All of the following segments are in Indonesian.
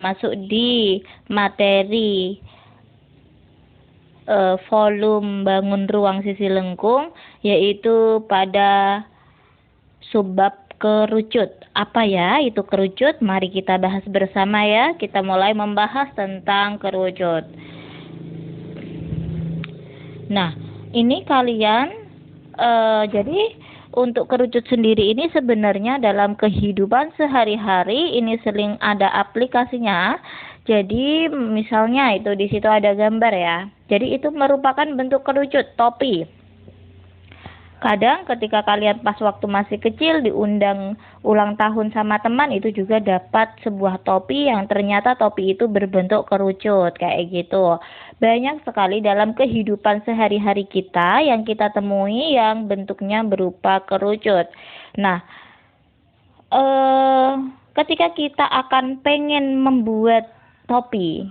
masuk di materi volume bangun ruang sisi lengkung, yaitu pada subbab kerucut. Apa ya itu kerucut? Mari kita bahas bersama ya. Kita mulai membahas tentang kerucut. Nah, ini kalian jadi untuk kerucut sendiri ini sebenarnya dalam kehidupan sehari-hari ini sering ada aplikasinya. Jadi misalnya itu di situ ada gambar ya. Jadi itu merupakan bentuk kerucut topi. Kadang ketika kalian pas waktu masih kecil diundang ulang tahun sama teman, itu juga dapat sebuah topi yang ternyata topi itu berbentuk kerucut kayak gitu. Banyak sekali dalam kehidupan sehari-hari kita yang kita temui yang bentuknya berupa kerucut. Nah, ketika kita akan pengen membuat topi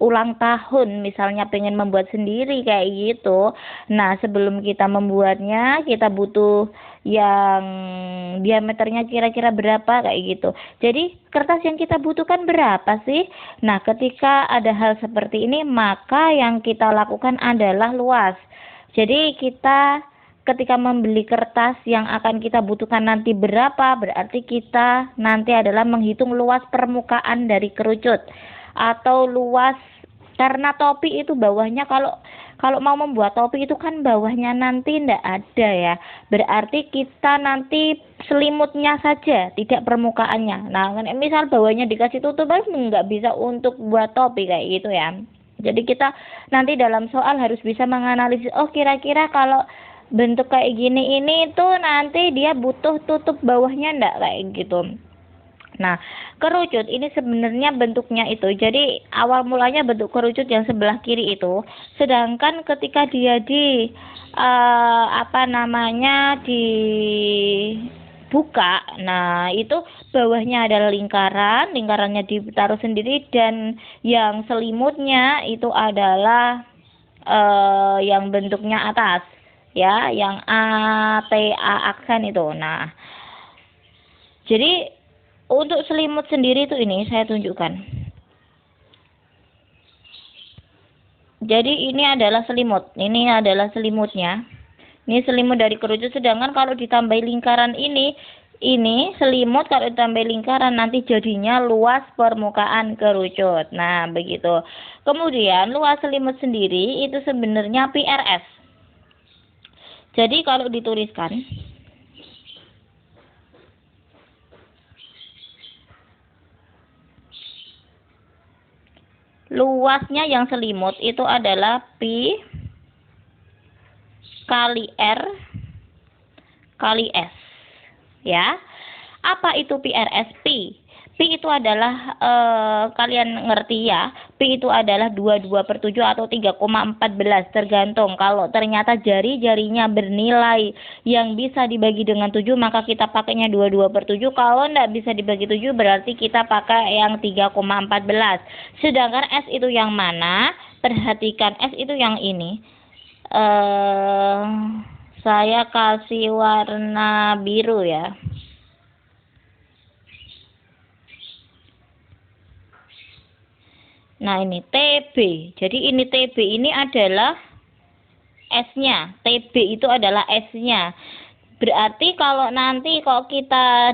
ulang tahun, misalnya pengen membuat sendiri kayak gitu. Nah, sebelum kita membuatnya, kita butuh yang diameternya kira-kira berapa kayak gitu. Jadi, kertas yang kita butuhkan berapa sih? Nah, ketika ada hal seperti ini, maka yang kita lakukan adalah luas. Jadi, kita ketika membeli kertas yang akan kita butuhkan nanti berapa, berarti kita nanti adalah menghitung luas permukaan dari kerucut atau luas, karena topi itu bawahnya, kalau mau membuat topi itu kan bawahnya nanti ndak ada ya, berarti kita nanti selimutnya saja, tidak permukaannya. Nah, misal bawahnya dikasih tutup nggak bisa untuk buat topi kayak gitu ya. Jadi kita nanti dalam soal harus bisa menganalisis, oh kira-kira kalau bentuk kayak gini ini tuh nanti dia butuh tutup bawahnya ndak kayak gitu. Nah, kerucut ini sebenarnya bentuknya itu, jadi awal mulanya bentuk kerucut yang sebelah kiri itu, sedangkan ketika dia dibuka, nah itu bawahnya adalah lingkaran, lingkarannya ditaruh sendiri, dan yang selimutnya itu adalah yang bentuknya atas, ya, yang ATA aksen itu. Nah, jadi untuk selimut sendiri itu ini saya tunjukkan. Jadi ini adalah selimut. Ini adalah selimutnya. Ini selimut dari kerucut. Sedangkan kalau ditambah lingkaran ini selimut kalau ditambah lingkaran nanti jadinya luas permukaan kerucut. Nah, begitu. Kemudian luas selimut sendiri itu sebenarnya PRS. Jadi kalau dituliskan, luasnya yang selimut itu adalah Pi kali R kali S. Ya. Apa itu PRS? Pi itu adalah kalian ngerti ya, Pi itu adalah 22/7 atau 3,14, tergantung. Kalau ternyata jari-jarinya bernilai yang bisa dibagi dengan 7, maka kita pakainya 22/7. Kalau enggak bisa dibagi 7, berarti kita pakai yang 3,14. Sedangkan S itu yang mana? Perhatikan, S itu yang ini. Saya kasih warna biru ya. Nah, ini TB. Jadi ini TB ini adalah S-nya. TB itu adalah S-nya. Berarti kalau nanti kok kita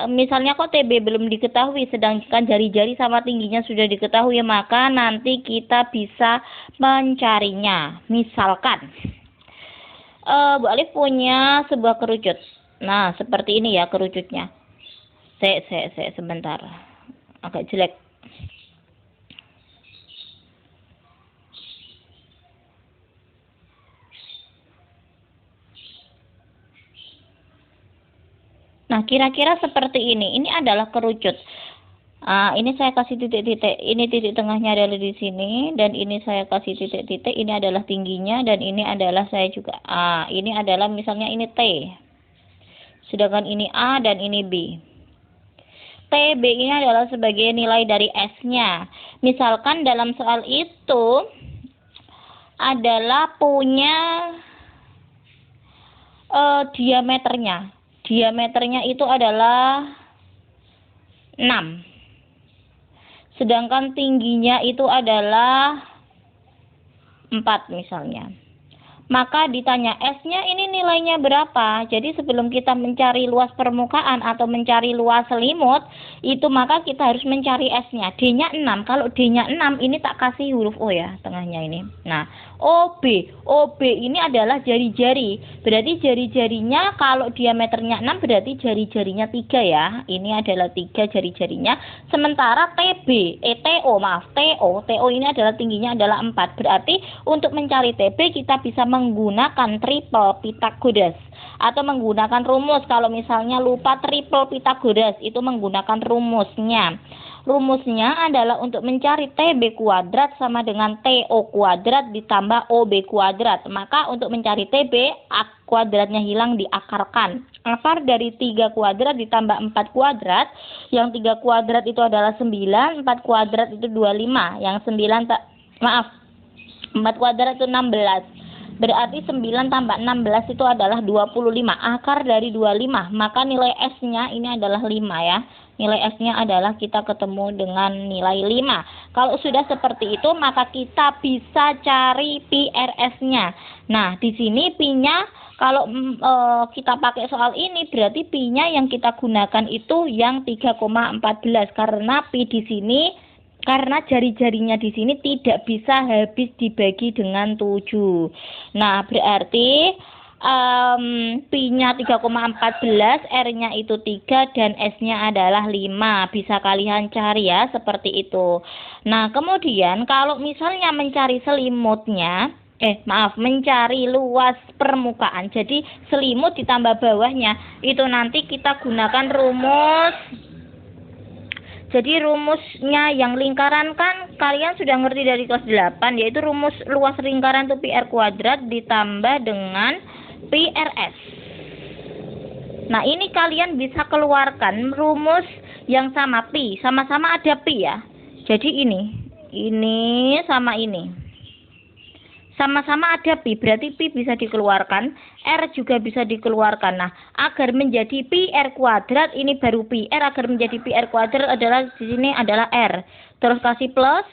misalnya kok TB belum diketahui sedangkan jari-jari sama tingginya sudah diketahui, maka nanti kita bisa mencarinya. Misalkan Bu Alif punya sebuah kerucut. Nah, seperti ini ya kerucutnya. Sebentar. Agak jelek. Nah, kira-kira seperti ini. Ini adalah kerucut. Ini saya kasih titik-titik. Ini titik tengahnya adalah di sini, dan ini saya kasih titik-titik. Ini adalah tingginya, dan ini adalah saya juga A. Ini adalah misalnya ini T. Sedangkan ini A dan ini B. TB ini adalah sebagai nilai dari S-nya. Misalkan dalam soal itu adalah punya diameternya. Diameternya itu adalah 6. sedangkan tingginya itu adalah 4 misalnya. Maka ditanya S-nya ini nilainya berapa. Jadi sebelum kita mencari luas permukaan atau mencari luas selimut, itu maka kita harus mencari S-nya. D-nya 6. Kalau D-nya 6, ini tak kasih huruf O ya, tengahnya ini. Nah, OB. OB ini adalah jari-jari. Berarti jari-jarinya kalau diameternya 6 berarti jari-jarinya 3 ya. Ini adalah 3 jari-jarinya. Sementara TB, TO ini adalah tingginya adalah 4. Berarti untuk mencari TB kita bisa menggunakan triple Pythagoras atau menggunakan rumus. Kalau misalnya lupa triple Pythagoras itu menggunakan rumusnya. Rumusnya adalah untuk mencari TB kuadrat sama dengan TO kuadrat ditambah OB kuadrat. Maka untuk mencari TB, kuadratnya hilang diakarkan. Akar dari 3 kuadrat ditambah 4 kuadrat. Yang 3 kuadrat itu adalah 9, 4 kuadrat itu 25. Yang 4 kuadrat itu 16. Berarti 9 tambah 16 itu adalah 25. Akar dari 25. Maka nilai S-nya ini adalah 5 ya. Nilai S-nya adalah kita ketemu dengan nilai 5. Kalau sudah seperti itu, maka kita bisa cari PRS-nya. Nah, di sini Pi-nya, kalau kita pakai soal ini, berarti Pi-nya yang kita gunakan itu yang 3,14. Karena Pi di sini, karena jari-jarinya di sini tidak bisa habis dibagi dengan 7. Nah, berarti Pi-nya 3,14, R-nya itu 3, dan S-nya adalah 5. Bisa kalian cari ya, seperti itu. Nah, kemudian kalau misalnya mencari selimutnya, mencari luas permukaan. Jadi, selimut ditambah bawahnya, itu nanti kita gunakan rumus. Jadi rumusnya yang lingkaran kan kalian sudah ngerti dari kelas 8, yaitu rumus luas lingkaran itu PR kuadrat ditambah dengan PRS. Nah, ini kalian bisa keluarkan rumus yang sama Pi, sama-sama ada Pi ya. Jadi ini sama ini. Sama-sama ada Pi, berarti Pi bisa dikeluarkan, R juga bisa dikeluarkan. Nah, agar menjadi PR kuadrat, ini baru Pi. R agar menjadi PR kuadrat adalah di sini adalah R. Terus kasih plus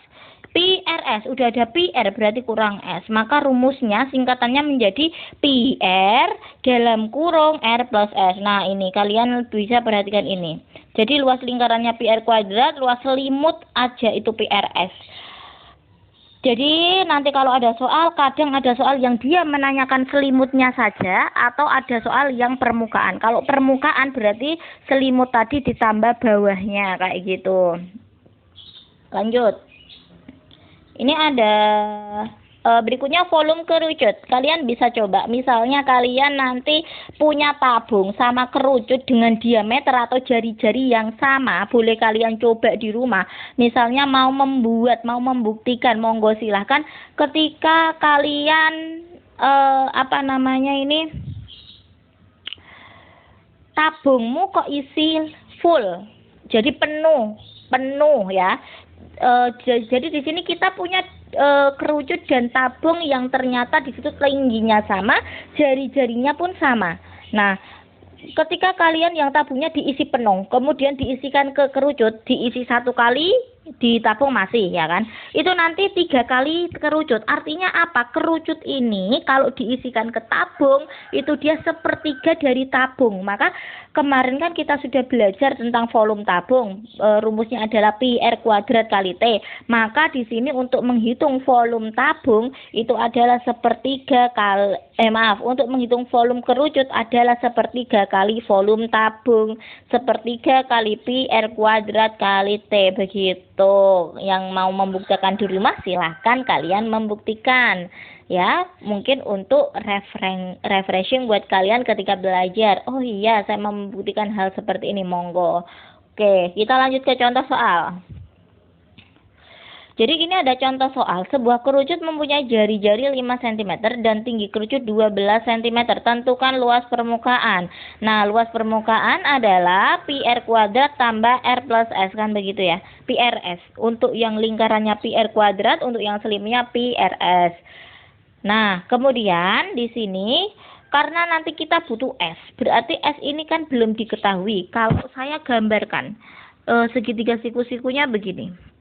PRS, udah ada PR berarti kurang S. Maka rumusnya singkatannya menjadi PR dalam kurung R plus S. Nah, ini kalian bisa perhatikan ini. Jadi luas lingkarannya PR kuadrat, luas selimut aja itu PRS. Jadi nanti kalau ada soal, kadang ada soal yang dia menanyakan selimutnya saja atau ada soal yang permukaan. Kalau permukaan berarti selimut tadi ditambah bawahnya kayak gitu. Lanjut. Ini ada berikutnya volume kerucut. Kalian bisa coba, misalnya kalian nanti punya tabung sama kerucut dengan diameter atau jari-jari yang sama, boleh kalian coba di rumah. Misalnya mau membuktikan, monggo silahkan. Ketika kalian tabungmu kok isi full, jadi penuh ya. Jadi di sini kita punya kerucut dan tabung yang ternyata di situ tingginya sama, jari-jarinya pun sama. Nah, ketika kalian yang tabungnya diisi penuh, kemudian diisikan ke kerucut, diisi 1 kali, di tabung masih ya kan, itu nanti 3 kali kerucut. Artinya apa? Kerucut ini kalau diisikan ke tabung itu dia 1/3 dari tabung. Maka kemarin kan kita sudah belajar tentang volume tabung, rumusnya adalah Pi R kuadrat kali T. Maka di sini untuk menghitung volume tabung itu adalah 1/3 kali untuk menghitung volume kerucut adalah 1/3 kali volume tabung, 1/3 kali Pi R kuadrat kali T, begitu. Yang mau membuktikan di rumah silahkan kalian membuktikan ya, mungkin untuk refreshing buat kalian ketika belajar. Oh iya, saya membuktikan hal seperti ini, monggo. Oke, kita lanjut ke contoh soal. Jadi ini ada contoh soal, sebuah kerucut mempunyai jari-jari 5 cm dan tinggi kerucut 12 cm. Tentukan luas permukaan. Nah, luas permukaan adalah Pi R kuadrat tambah R plus S, kan begitu ya. Pi RS. Untuk yang lingkarannya Pi R kuadrat, untuk yang selimutnya Pi RS. Nah, kemudian di sini karena nanti kita butuh S, berarti S ini kan belum diketahui. Kalau saya gambarkan segitiga siku-sikunya begini.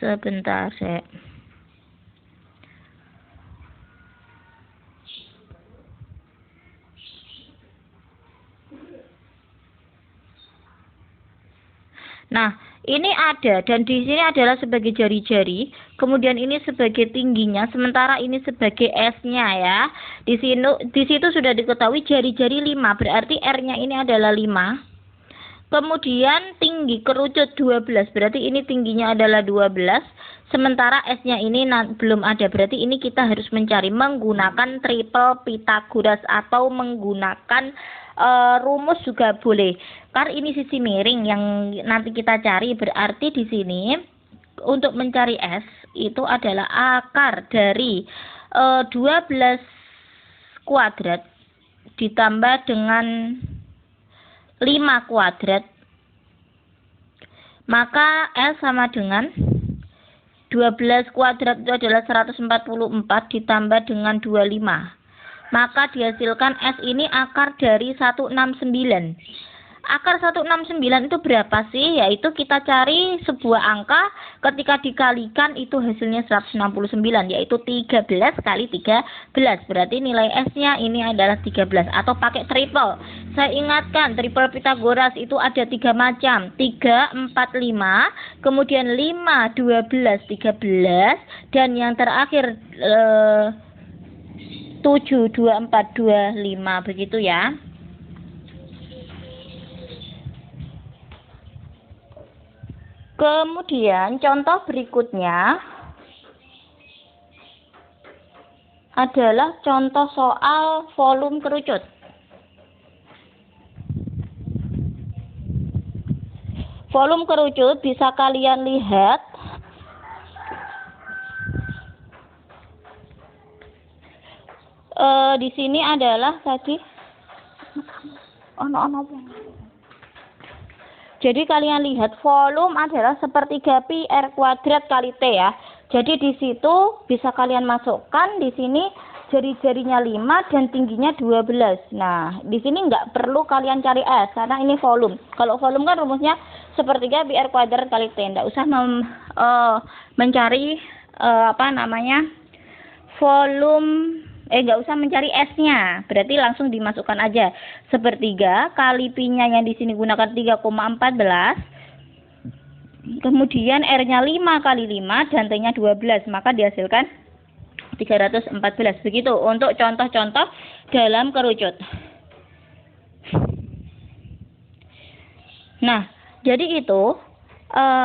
Sebentar, Sek. Nah, ini ada, dan di sini adalah sebagai jari-jari, kemudian ini sebagai tingginya, sementara ini sebagai S-nya ya. Di situ sudah diketahui jari-jari 5, berarti R-nya ini adalah 5. Kemudian tinggi kerucut 12, berarti ini tingginya adalah 12. Sementara S-nya ini belum ada, berarti ini kita harus mencari menggunakan triple Pythagoras atau menggunakan rumus juga boleh. Karena ini sisi miring yang nanti kita cari, berarti di sini untuk mencari S itu adalah akar dari 12 kuadrat ditambah dengan 5 kuadrat, maka S sama dengan 12 kuadrat itu adalah 144 ditambah dengan 25. Maka dihasilkan S ini akar dari 169. Akar 169 itu berapa sih? Yaitu kita cari sebuah angka, ketika dikalikan itu hasilnya 169, yaitu 13 kali 13. Berarti nilai S-nya ini adalah 13, atau pakai triple. Saya ingatkan, triple Pythagoras itu ada 3 macam, 3, 4, 5, kemudian 5, 12, 13, dan yang terakhir 7, 2, 4, 2, 5, begitu ya. Kemudian contoh berikutnya adalah contoh soal volume kerucut. Volume kerucut bisa kalian lihat di sini adalah tadi jadi kalian lihat volume adalah sepertiga pi r kuadrat kali t ya. Jadi di situ bisa kalian masukkan di sini jari-jarinya 5 dan tingginya 12. Nah, di sini nggak perlu kalian cari S karena ini volume. Kalau volume kan rumusnya sepertiga pi r kuadrat kali t. Nggak usah mencari volume. Nggak usah mencari S-nya, berarti langsung dimasukkan aja. Sepertiga kali pi-nya yang di sini gunakan 3,14. Kemudian R-nya 5 kali 5 dan T-nya 12, maka dihasilkan 314. Begitu untuk contoh-contoh dalam kerucut. Nah, jadi itu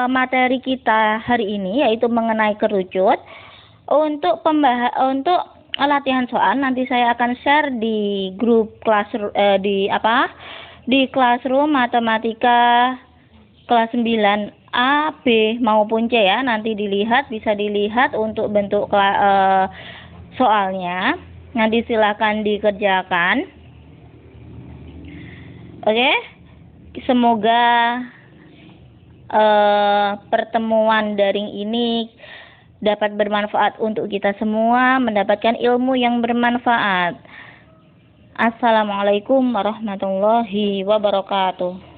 materi kita hari ini, yaitu mengenai kerucut. Untuk latihan soal nanti saya akan share di grup kelas di Classroom Matematika kelas 9A, B maupun C ya. Nanti bisa dilihat untuk bentuk soalnya. Nanti silakan dikerjakan. Oke. Semoga pertemuan daring ini dapat bermanfaat untuk kita semua, mendapatkan ilmu yang bermanfaat. Assalamualaikum warahmatullahi wabarakatuh.